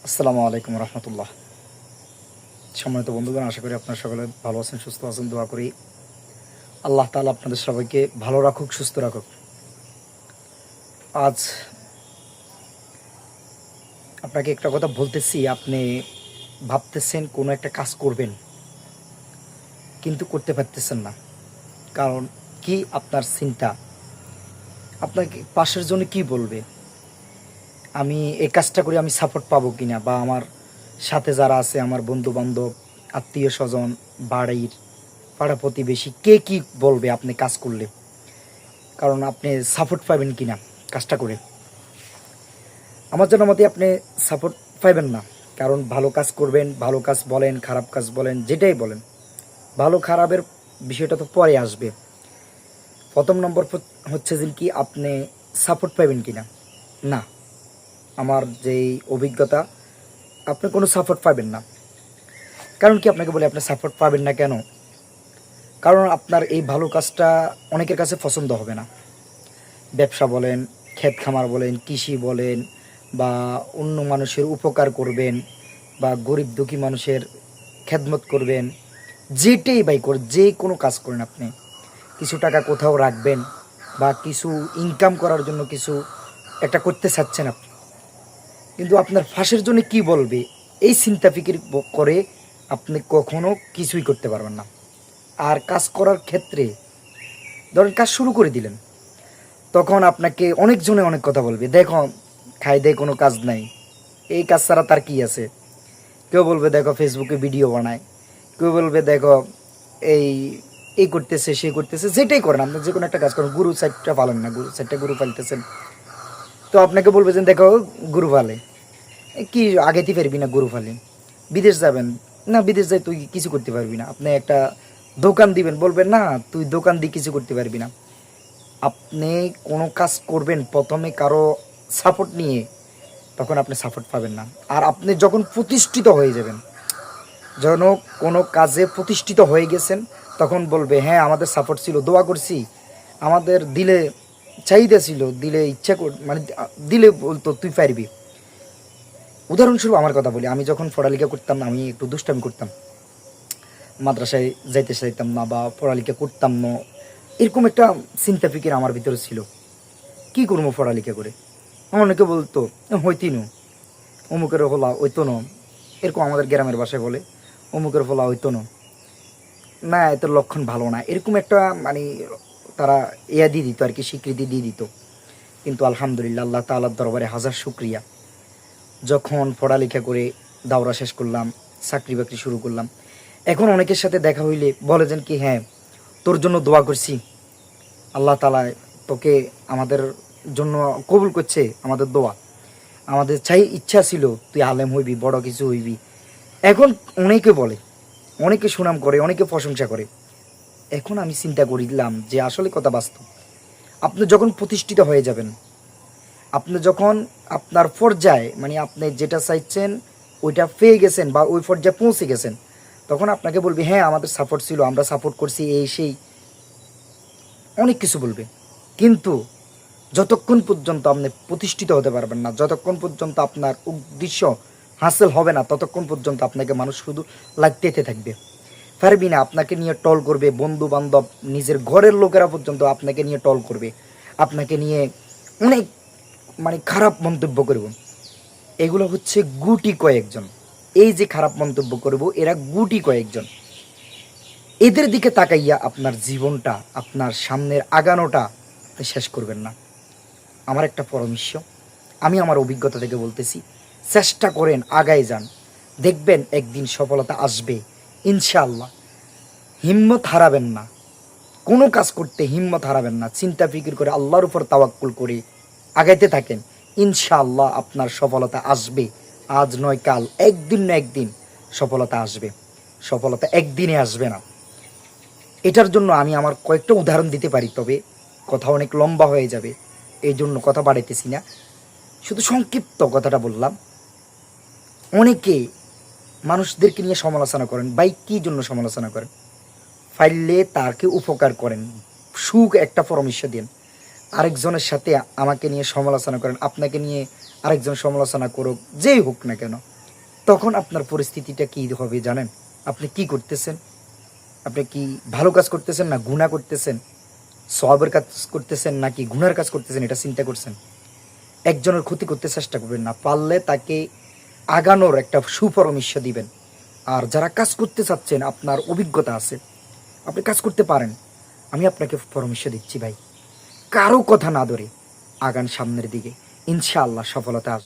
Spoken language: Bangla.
আসসালামু আলাইকুম রহমতুল্লাহ। সম্মানিত বন্ধুগণ, আশা করি আপনারা সকলে ভালো আছেন, সুস্থ আছেন। দোয়া করি আল্লাহ তাআলা আপনাদের সবাইকে ভালো রাখুক, সুস্থ রাখুক। আজ আপনাকে একটা কথা বলতেছি, আপনি ভাবতেছেন কোনো একটা কাজ করবেন কিন্তু করতে পারতেছেন না। কারণ কি? আপনার চিন্তা আপনাকে পাশের জন্য কি বলবে, আমি এই কাজটা করি আমি সাপোর্ট পাবো কিনা, বা আমার সাথে যারা আছে আমার বন্ধু বান্ধব, আত্মীয় স্বজন, বাড়ির পাড়া প্রতিবেশী, কে কি বলবে আপনি কাজ করলে, কারণ আপনি সাপোর্ট পাবেন কিনা কাজটা করে। আমার জানার মতে আপনি সাপোর্ট পাবেন না, কারণ ভালো কাজ করবেন, ভালো কাজ বলেন, খারাপ কাজ বলেন, যেটাই বলেন, ভালো খারাপের বিষয়টা তো পরে আসবে। প্রথম নম্বর হচ্ছে যে কি আপনি সাপোর্ট পাবেন কিনা। না, আমার যেই অভিজ্ঞতা, আপনি কোনো সাপোর্ট পাবেন না। কারণ কি? আপনাকে বলি আপনি সাপোর্ট পাবেন না কেন? কারণ আপনার এই ভালো কাজটা অনেকের কাছে পছন্দ হবে না। ব্যবসা বলেন, ক্ষেত খামার বলেন, কৃষি বলেন, বা অন্য মানুষের উপকার করবেন, বা গরিব দুঃখী মানুষের খেদমত করবেন, যেটাই যে কোনো কাজ করেন, আপনি কিছু টাকা কোথাও রাখবেন বা কিছু ইনকাম করার জন্য কিছু একটা করতে চাচ্ছেন আপনি, কিন্তু আপনার ফাঁসের জন্য কি বলবে এই চিন্তা ফিকির করে আপনি কখনো কিছুই করতে পারবেন না। আর কাজ করার ক্ষেত্রে ধরেন কাজ শুরু করে দিলেন, তখন আপনাকে অনেকজনে অনেক কথা বলবে, দেখো খাই দেয় কোনো কাজ নাই, এই কাজ ছাড়া তার কি আছে। কেউ বলবে দেখো ফেসবুকে ভিডিও বানায়, কেউ বলবে দেখো এই এই করতেছে, সে করতেছে, যেটাই করেন আপনি, যে কোনো একটা কাজ করেন, গরু সাইডটা পালেন না, গরু সাইডটা গরু পালতেছেন, তো আপনাকে বলবে যে দেখো গরু পালে কি, আগেতে পারবি না গরু পালে, বিদেশ যাবেন না, বিদেশ যাই তুই কিছু করতে পারবি না। আপনি একটা দোকান দিবেন, বলবেন না তুই দোকান দিয়ে কিছু করতে পারবি না। আপনি কোনো কাজ করবেন প্রথমে কারো সাপোর্ট নিয়ে, তখন আপনি সাপোর্ট পাবেন না। আর আপনি যখন প্রতিষ্ঠিত হয়ে যাবেন, যখন কোনো কাজে প্রতিষ্ঠিত হয়ে গেছেন, তখন বলবে হ্যাঁ আমাদের সাপোর্ট ছিল, দোয়া করছি, আমাদের দিলে চাহিদা ছিল, দিলে ইচ্ছা মানে দিলে বলতো তুই পারবি। উদাহরণস্বরূপ আমার কথা বলি, আমি যখন পড়ালেখা করতাম, আমি একটু দুষ্টামি করতাম, মাদ্রাসায় যাইতে চাইতাম না বা পড়ালেখা করতাম না, এরকম একটা চিন্তা ফিকির আমার ভিতরে ছিল। কি করবো পড়ালেখা করে? অনেকে বলতো হইতিনু, অমুকের হলা ওইতো ন, এরকম আমাদের গ্রামের ভাষায় বলে, অমুকের হলা ওইতো ন, না এত লক্ষণ ভালো না, এরকম একটা মানে তারা ইয়া দিয়ে দিত আর কি, স্বীকৃতি দিয়ে দিত। কিন্তু আলহামদুলিল্লাহ, আল্লাহ তাআলার দরবারে হাজার শুক্রিয়া, যখন পড়ালেখা করে দাওরা শেষ করলাম, চাকরি বাকরি শুরু করলাম, এখন অনেকের সাথে দেখা হইলে বলে যেন কি হ্যাঁ তোর জন্য দোয়া করছি, আল্লাহ তাআলা তোকে আমাদের জন্য কবুল করছে আমাদের দোয়া, আমাদের ইচ্ছা ছিল তুই আলেম হইবি, বড় কিছু হইবি। এখন অনেকে বলে, অনেকে সুনাম করে, অনেকে প্রশংসা করে। এখন আমি চিন্তা করিলাম যে আসলে কথা বাস্তব, আপনি যখন প্রতিষ্ঠিত হয়ে যাবেন, আপনি যখন আপনার পর্যায়ে মানে আপনি যেটা চাইছেন ওইটা পেয়ে গেছেন বা ওই পর্যায়ে পৌঁছে গেছেন, তখন আপনাকে বলবে হ্যাঁ আমাদের সাপোর্ট ছিল, আমরা সাপোর্ট করছি, এই সেই অনেক কিছু বলবে। কিন্তু যতক্ষণ পর্যন্ত আপনি প্রতিষ্ঠিত হতে পারবেন না, যতক্ষণ পর্যন্ত আপনার উদ্দেশ্য হাসিল হবে না, ততক্ষণ পর্যন্ত আপনাকে মানুষ শুধু লাগতেতে থাকবে। পারবি না, আপনাকে নিয়ে টল করবে, বন্ধু বান্ধব, নিজের ঘরের লোকেরা পর্যন্ত আপনাকে নিয়ে টল করবে, আপনাকে নিয়ে অনেক মানে খারাপ মন্তব্য করব। এগুলো হচ্ছে গুটি কয়েকজন, এই যে খারাপ মন্তব্য করব এরা গুটি কয়েকজন। এদের দিকে তাকাইয়া আপনার জীবনটা, আপনার সামনের আগানোটা আপনি শেষ করবেন না। আমার একটা পরামর্শ, আমি আমার অভিজ্ঞতা থেকে বলতেছি, চেষ্টা করেন, আগায় যান, দেখবেন একদিন সফলতা আসবে ইনশাআল্লাহ। হিম্মত হারাবেন না, কোনো কাজ করতে হিম্মত হারাবেন না, চিন্তা ফিকির করে আল্লাহর উপর তাওয়াক্কুল করে আগাইতে থাকেন, ইনশাআল্লাহ আপনার সফলতা আসবে। আজ নয় কাল, একদিন না একদিন সফলতা আসবে। সফলতা একদিনে আসবে না। এটার জন্য আমি আমার কয়েকটা উদাহরণ দিতে পারি, তবে কথা অনেক লম্বা হয়ে যাবে, এই জন্য কথা বাড়াইতেছি না, শুধু সংক্ষিপ্ত কথাটা বললাম। অনেকে মানুষদেরকে নিয়ে সমালোচনা করেন, ভাই কী জন্য সমালোচনা করেন? ফাইলে তাকে উপকার করেন, সুখ একটা পরামর্শ দিন। আরেকজনের সাথে আমাকে নিয়ে সমালোচনা করেন, আপনাকে নিয়ে আরেকজন সমালোচনা করুক, যেই হোক না কেন, তখন আপনার পরিস্থিতিটা কী হবে জানেন? আপনি কি করতেছেন? আপনি কি ভালো কাজ করতেছেন না গুনাহ করতেছেন? সওয়াবের কাজ করতেছেন নাকি গুনার কাজ করতেছেন এটা চিন্তা করছেন? একজনের ক্ষতি করতে চেষ্টা করবেন না। পারলে তাকে আগানোর একটা সুপরামর্শ দিবেন। আর যারা কাজ করতে চাচ্ছেন, আপনার অভিজ্ঞতা আছে, আপনি কাজ করতে পারেন। আমি আপনাকে পরামর্শ দিচ্ছি ভাই, কারো কথা না ধরে আগান সামনের দিকে। ইনশাআল্লাহ সফলতা আসবে।